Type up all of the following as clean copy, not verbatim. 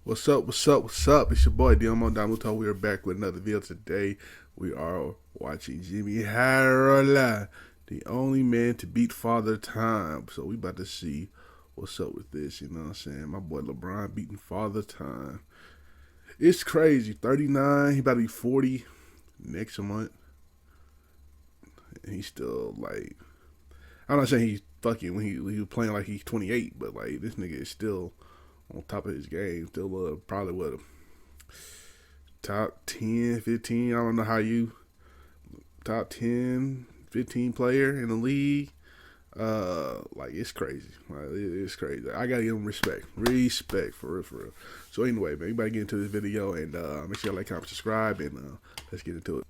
What's up? What's up? What's up? It's your boy Domuto. We are back with another video today. We are watching JxmyHighroller, the only man to beat Father Time. So we about to see what's up with this. You know what I'm saying? My boy Lebron beating Father Time. It's crazy. 39. He about to be 40 next month. And he's still like, I'm not saying he's fucking when he was playing like he's 28, but like this nigga is still on top of his game. Still probably what, top 10, 15. I don't know how you top 10, 15 player in the league. Like it's crazy. Like it's crazy. I gotta give him respect. Respect for real, for real. So anyway, man, you better get into this video and make sure you like, comment, subscribe, and let's get into it.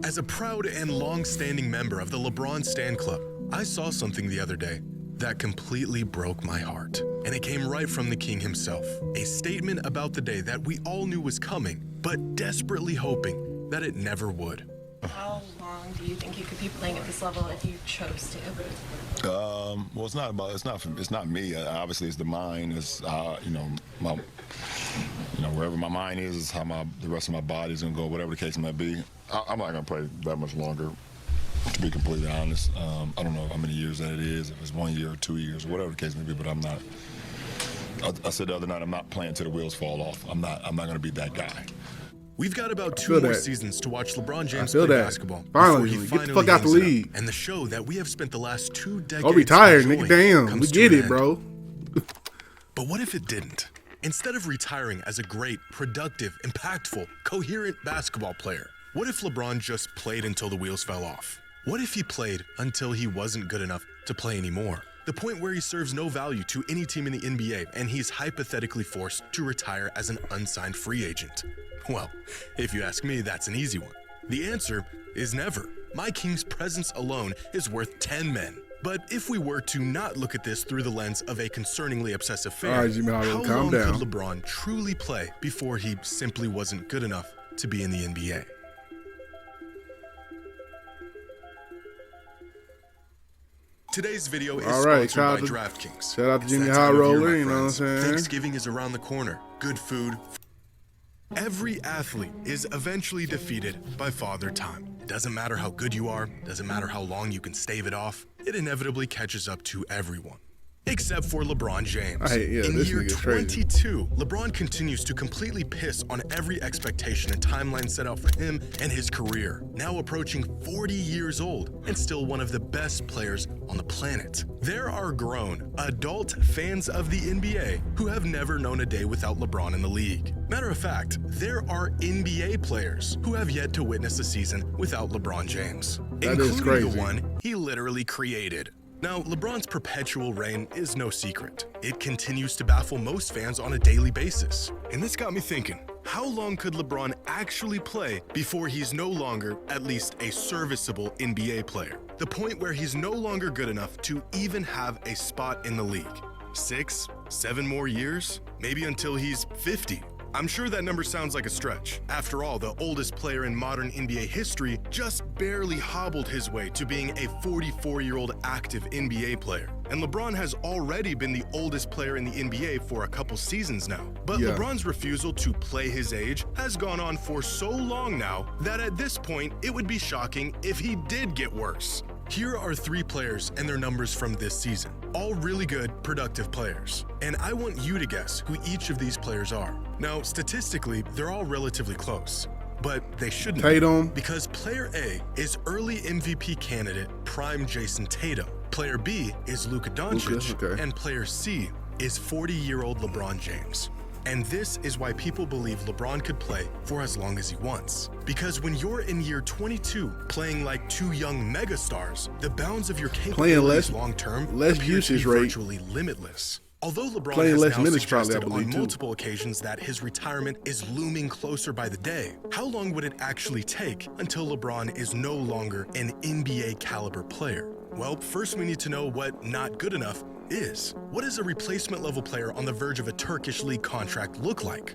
As a proud and long-standing member of the LeBron Stan Club, I saw something the other day that completely broke my heart. And it came right from the king himself. A statement about the day that we all knew was coming, but desperately hoping that it never would. How long do you think you could be playing at this level if you chose to? Well, it's not me. Obviously, it's the mind. It's wherever my mind is how the rest of my body is gonna go. Whatever the case may be, I'm not gonna play that much longer. To be completely honest, I don't know how many years that it is. If it's 1 year or 2 years, or whatever the case may be. But I'm not. I said the other night, I'm not playing till the wheels fall off. I'm not gonna be that guy. We've got about 2 more seasons to watch LeBron James play basketball finally, before he get the fuck out the league. And the show that we have spent the last 2 decades I'll retire, nigga. Damn, we get it, bro. But what if it didn't? Instead of retiring as a great, productive, impactful, coherent basketball player, what if LeBron just played until the wheels fell off? What if he played until he wasn't good enough to play anymore? The point where he serves no value to any team in the NBA and he's hypothetically forced to retire as an unsigned free agent. Well, if you ask me, that's an easy one. The answer is never. My king's presence alone is worth 10 men. But if we were to not look at this through the lens of a concerningly obsessive fan, how long could LeBron truly play before he simply wasn't good enough to be in the NBA? Today's video is sponsored by DraftKings. Shout out to JxmyHighroller, you know what I'm saying? Thanksgiving is around the corner. Good food. Every athlete is eventually defeated by Father Time. It doesn't matter how good you are, doesn't matter how long you can stave it off, it inevitably catches up to everyone. Except for LeBron James. In year 22, LeBron continues to completely piss on every expectation and timeline set out for him and his career. Now approaching 40 years old and still one of the best players on the planet. There are grown, adult fans of the NBA who have never known a day without LeBron in the league. Matter of fact, there are NBA players who have yet to witness a season without LeBron James, including the one he literally created. Now, LeBron's perpetual reign is no secret. It continues to baffle most fans on a daily basis. And this got me thinking, how long could LeBron actually play before he's no longer at least a serviceable NBA player? The point where he's no longer good enough to even have a spot in the league. 6, 7 more years? Maybe until he's 50. I'm sure that number sounds like a stretch. After all, the oldest player in modern NBA history just barely hobbled his way to being a 44-year-old active NBA player. And LeBron has already been the oldest player in the NBA for a couple seasons now. But LeBron's refusal to play his age has gone on for so long now that at this point, it would be shocking if he did get worse. Here are 3 players and their numbers from this season. All really good, productive players. And I want you to guess who each of these players are. Now, statistically, they're all relatively close, but they shouldn't be, because player A is early MVP candidate prime Jason Tatum. Player B is Luka Doncic, and player C is 40-year-old LeBron James. And this is why people believe LeBron could play for as long as he wants. Because when you're in year 22 playing like 2 young megastars, the bounds of your capabilities long-term appear to be virtually limitless. Although LeBron has now suggested on multiple occasions that his retirement is looming closer by the day, how long would it actually take until LeBron is no longer an NBA caliber player? Well, first we need to know what not good enough is. What does a replacement level player on the verge of a Turkish league contract look like?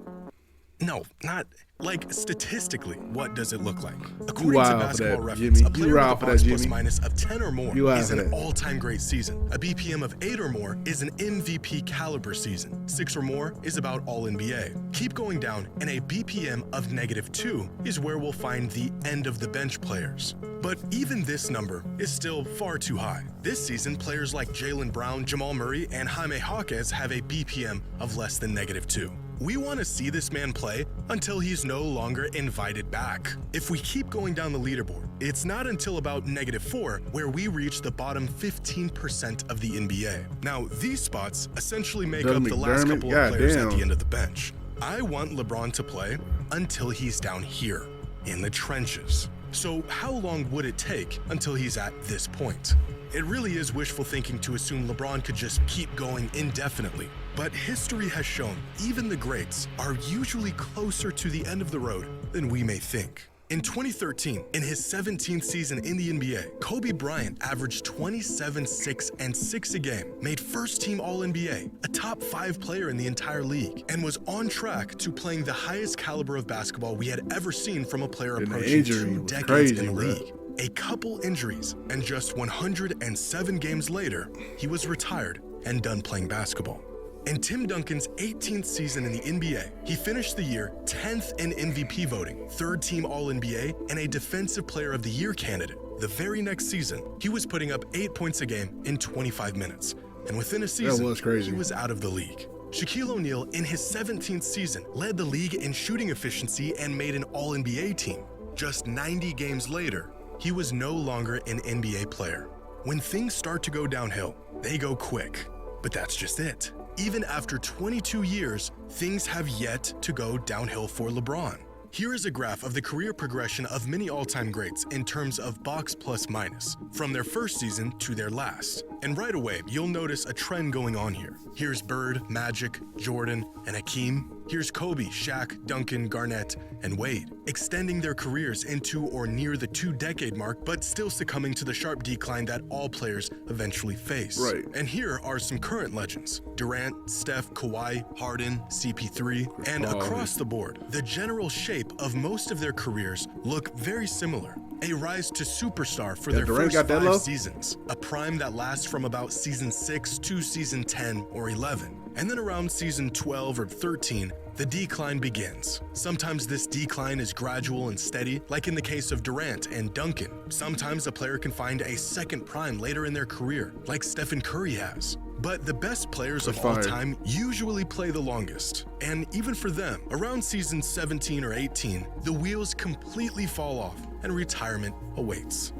No, not like statistically. What does it look like? You According to wild for Basketball that, Reference, Jimmy. a player You with a wild for that, box plus Jimmy. minus of 10 or more You wild is for an that. all-time great season. A BPM of 8 or more is an MVP caliber season. 6 or more is about all NBA. Keep going down, and a BPM of -2 is where we'll find the end of the bench players. But even this number is still far too high. This season, players like Jaylen Brown, Jamal Murray, and Jaime Jaquez have a BPM of less than -2. We want to see this man play until he's no longer invited back. If we keep going down the leaderboard, it's not until about -4 where we reach the bottom 15% of the NBA. Now, these spots essentially make up the last couple of players at the end of the bench. I want LeBron to play until he's down here, in the trenches. So how long would it take until he's at this point? It really is wishful thinking to assume LeBron could just keep going indefinitely. But history has shown even the greats are usually closer to the end of the road than we may think. In 2013, in his 17th season in the NBA, Kobe Bryant averaged 27, 6, and 6 a game, made first-team All-NBA, a top 5 player in the entire league, and was on track to playing the highest caliber of basketball we had ever seen from a player And the approaching injury 2 was decades crazy, in the bro. league. A couple injuries, and just 107 games later, he was retired and done playing basketball. In Tim Duncan's 18th season in the NBA, he finished the year 10th in MVP voting, 3rd team All-NBA, and a Defensive Player of the Year candidate. The very next season, he was putting up 8 points a game in 25 minutes. And within a season, was crazy. he was out of the league. Shaquille O'Neal, in his 17th season, led the league in shooting efficiency and made an All-NBA team. Just 90 games later, he was no longer an NBA player. When things start to go downhill, they go quick. But that's just it. Even after 22 years, things have yet to go downhill for LeBron. Here is a graph of the career progression of many all-time greats in terms of box plus minus, from their first season to their last. And right away, you'll notice a trend going on here. Here's Bird, Magic, Jordan, and Hakeem. Here's Kobe, Shaq, Duncan, Garnett, and Wade, extending their careers into or near the 2-decade mark, but still succumbing to the sharp decline that all players eventually face. Right. And here are some current legends: Durant, Steph, Kawhi, Harden, CP3, and Paul. across the board, the general shape of most of their careers look very similar. A rise to superstar for their Durant first got that 5 low? seasons, a prime that lasts from about season 6 to season 10 or 11. And then around season 12 or 13, the decline begins. Sometimes this decline is gradual and steady, like in the case of Durant and Duncan. Sometimes a player can find a second prime later in their career, like Stephen Curry has. But the best players of all time usually play the longest. And even for them, around season 17 or 18, the wheels completely fall off and retirement awaits.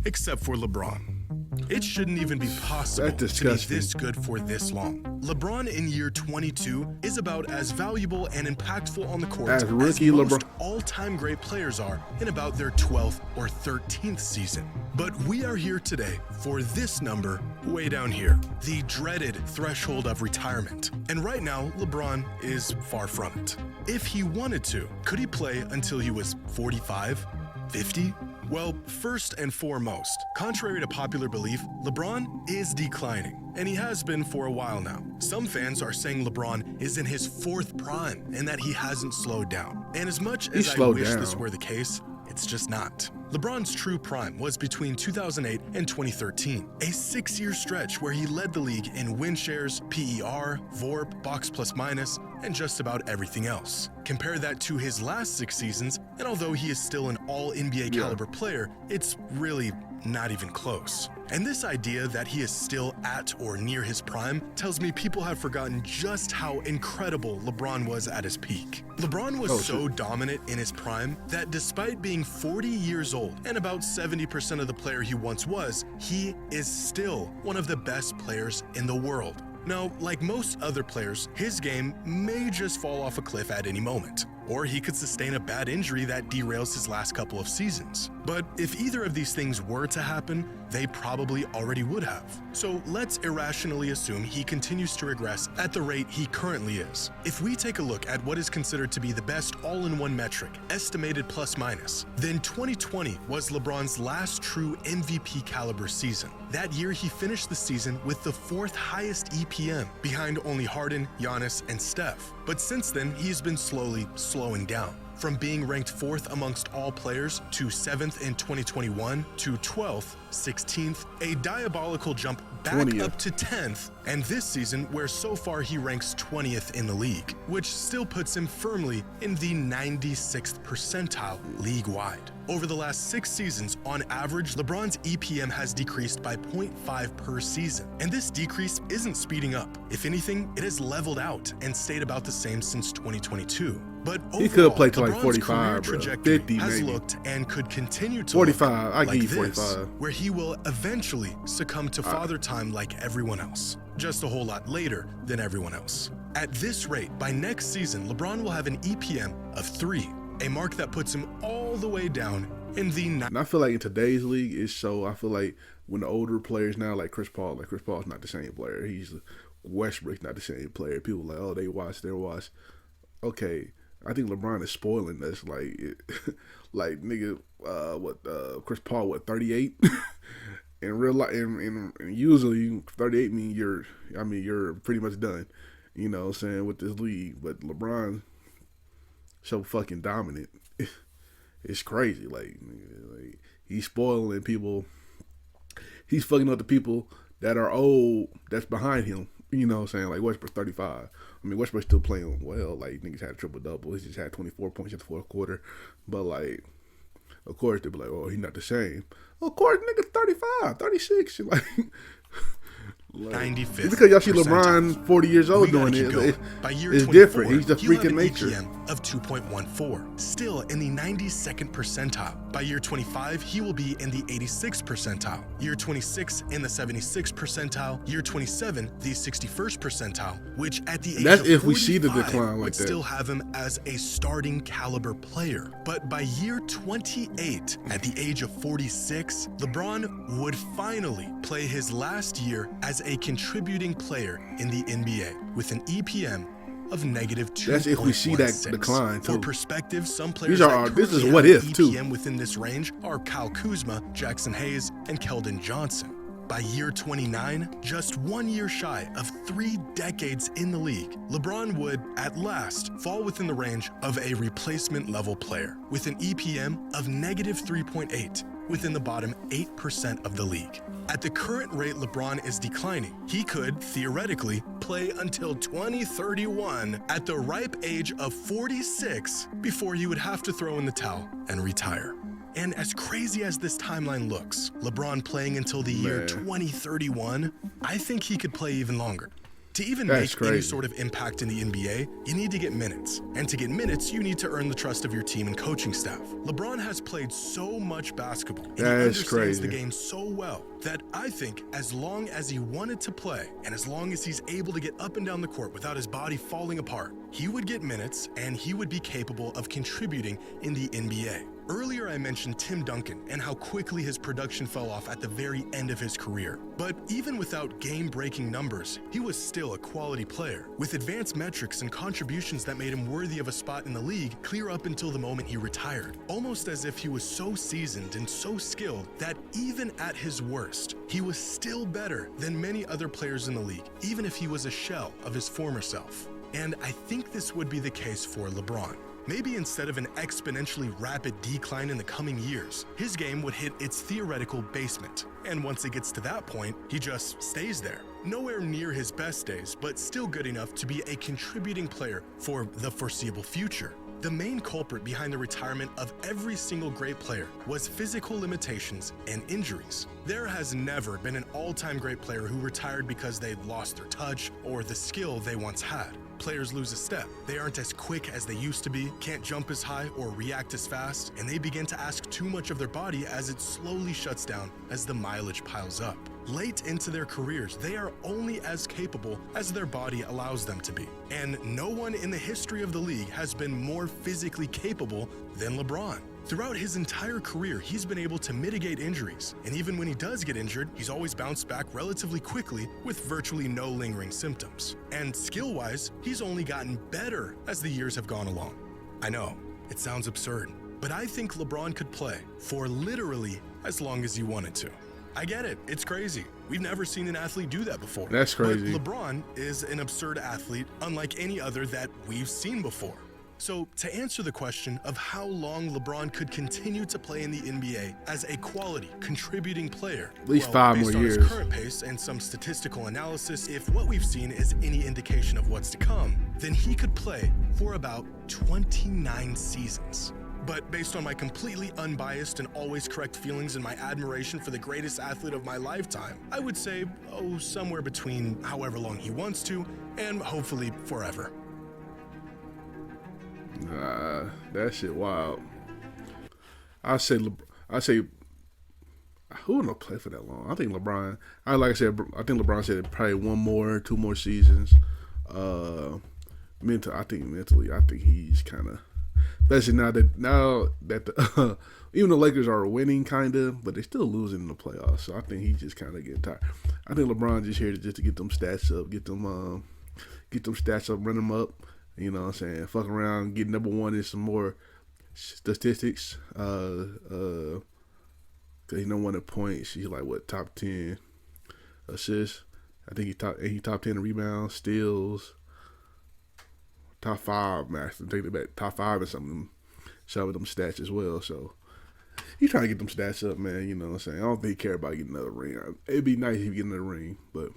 Except for LeBron. It shouldn't even be possible to be disgusting. this good for this long. LeBron in year 22 is about as valuable and impactful on the court As as rookie most LeBron. all-time great players are in about their 12th or 13th season. But we are here today for this number way down here, the dreaded threshold of retirement. And right now, LeBron is far from it. If he wanted to, could he play until he was 45, 50? Well, first and foremost, contrary to popular belief, LeBron is declining, and he has been for a while now. Some fans are saying LeBron is in his 4th prime and that he hasn't slowed down. And as much as I wish this were the case, it's just not. LeBron's true prime was between 2008 and 2013, a 6-year stretch where he led the league in win shares, PER, VORP, box plus minus, and just about everything else. Compare that to his last 6 seasons, and although he is still an all-NBA caliber player, it's really not even close. And this idea that he is still at or near his prime tells me people have forgotten just how incredible LeBron was at his peak. LeBron was so dominant in his prime that despite being 40 years old and about 70% of the player he once was, he is still one of the best players in the world. Now, like most other players, his game may just fall off a cliff at any moment. or he could sustain a bad injury that derails his last couple of seasons. But if either of these things were to happen, they probably already would have. So let's irrationally assume he continues to regress at the rate he currently is. If we take a look at what is considered to be the best all-in-one metric, estimated plus minus, then 2020 was LeBron's last true MVP caliber season. That year, he finished the season with the 4th highest EPM, behind only Harden, Giannis, and Steph. But since then, he's been slowly slowing down. From being ranked 4th amongst all players to 7th in 2021 to 12th, 16th, a diabolical jump back 20th. up to 10th, and this season where so far he ranks 20th in the league, which still puts him firmly in the 96th percentile league-wide. Over the last 6 seasons, on average, LeBron's EPM has decreased by 0.5 per season. And this decrease isn't speeding up. If anything, it has leveled out and stayed about the same since 2022. But overall, He could play till like LeBron's 45, career bro. trajectory 50 has maybe. looked and could continue to 45, look I give like you this, 45. where he will eventually succumb to father time like everyone else, just a whole lot later than everyone else. At this rate, by next season, LeBron will have an EPM of 3, a mark that puts him all the way down in the And I feel like in today's league, it's so. I feel like when the older players now, like Chris Paul's not the same player. Westbrook's not the same player. People are like, oh, they watch. Okay, I think LeBron is spoiling us. Like nigga, Chris Paul 38? In real life, and usually 38 mean you're pretty much done. You know what I'm saying, with this league. But LeBron so fucking dominant. It's crazy. Like he's spoiling people. He's fucking up the people that are old that's behind him. You know what I'm saying? Like Westbrook's 35. I mean, Westbrook's still playing well. Like, niggas had a triple-double. He just had 24 points in the 4th quarter. But, like, of course, they'll be like, oh, he's not the same. Of course, nigga, 35, 36. Like 95th. Just because y'all see percentile. LeBron 40 years old We gotta doing keep it, going. it By year it's 24, different. He's the he'll have freaking an nature. EPM of 2.14, still in the 92nd percentile. By year 25, he will be in the 86th percentile. Year 26 in the 76th percentile. Year 27, the 61st percentile, which at the age That's of if we see the 45 decline like would that. still have him as a starting caliber player. But by year 28, at the age of 46, LeBron would finally play his last year as a contributing player in the NBA with an EPM of -2.16. That's if we see that decline, For too. perspective, some players These are that this is currently what have if, too. EPM within this range are Kyle Kuzma, Jackson Hayes, and Keldon Johnson. By year 29, just 1 year shy of 3 decades in the league, LeBron would, at last, fall within the range of a replacement level player with an EPM of -3.8, within the bottom 8% of the league. At the current rate LeBron is declining, he could, theoretically, play until 2031 at the ripe age of 46 before he would have to throw in the towel and retire. And as crazy as this timeline looks, LeBron playing until the year Man. 2031, I think he could play even longer. To even That's make any crazy. sort of impact in the NBA, you need to get minutes. And to get minutes, you need to earn the trust of your team and coaching staff. LeBron has played so much basketball, and he That's understands crazy. the game so well that I think as long as he wanted to play, and as long as he's able to get up and down the court without his body falling apart, he would get minutes and he would be capable of contributing in the NBA. Earlier I mentioned Tim Duncan and how quickly his production fell off at the very end of his career. But even without game-breaking numbers, he was still a quality player, with advanced metrics and contributions that made him worthy of a spot in the league clear up until the moment he retired. Almost as if he was so seasoned and so skilled that even at his worst, he was still better than many other players in the league, even if he was a shell of his former self. And I think this would be the case for LeBron. Maybe instead of an exponentially rapid decline in the coming years, his game would hit its theoretical basement. And once it gets to that point, he just stays there. Nowhere near his best days, but still good enough to be a contributing player for the foreseeable future. The main culprit behind the retirement of every single great player was physical limitations and injuries. There has never been an all-time great player who retired because they lost their touch or the skill they once had. Players lose a step. They aren't as quick as they used to be, can't jump as high or react as fast, and they begin to ask too much of their body as it slowly shuts down as the mileage piles up. late into their careers, they are only as capable as their body allows them to be. And no one in the history of the league has been more physically capable than LeBron. Throughout his entire career, he's been able to mitigate injuries, and even when he does get injured, he's always bounced back relatively quickly with virtually no lingering symptoms. And skill-wise, he's only gotten better as the years have gone along. I know, it sounds absurd, but I think LeBron could play for literally as long as he wanted to. I get it, it's crazy. We've never seen an athlete do that before. That's crazy. But LeBron is an absurd athlete, unlike any other that we've seen before. So, to answer the question of how long LeBron could continue to play in the NBA as a quality, contributing player, at least 5 more based on years. his current pace and some statistical analysis, if what we've seen is any indication of what's to come, then he could play for about 29 seasons. But based on my completely unbiased and always correct feelings and my admiration for the greatest athlete of my lifetime, I would say, somewhere between however long he wants to and hopefully forever. Nah, that shit wild. I say who would not play for that long? I think LeBron. I think LeBron said probably 1 more, 2 more seasons. Mentally, I think he's kind of, especially now that the even the Lakers are winning kind of, but they're still losing in the playoffs. So I think he's just kind of getting tired. I think LeBron just here to get them stats up, get them stats up, run them up. You know what I'm saying? Fuck around, get number 1 in some more statistics. Cause he don't want points. He's like top 10 assists. I think he top 10 in rebounds, steals, top 5 max. I'm taking it back, top 5 or something. Some of them stats as well. So he's trying to get them stats up, man. You know what I'm saying? I don't think he care about getting another ring. It'd be nice if he get another ring, but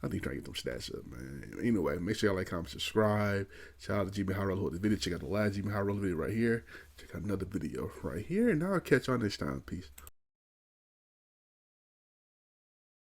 I think trying to get them stats up, man. Anyway, make sure y'all like, comment, subscribe. Shout out to JxmyHighroller for the video. Check out the last JxmyHighroller video right here. Check out another video right here. And I'll catch y'all next time. Peace.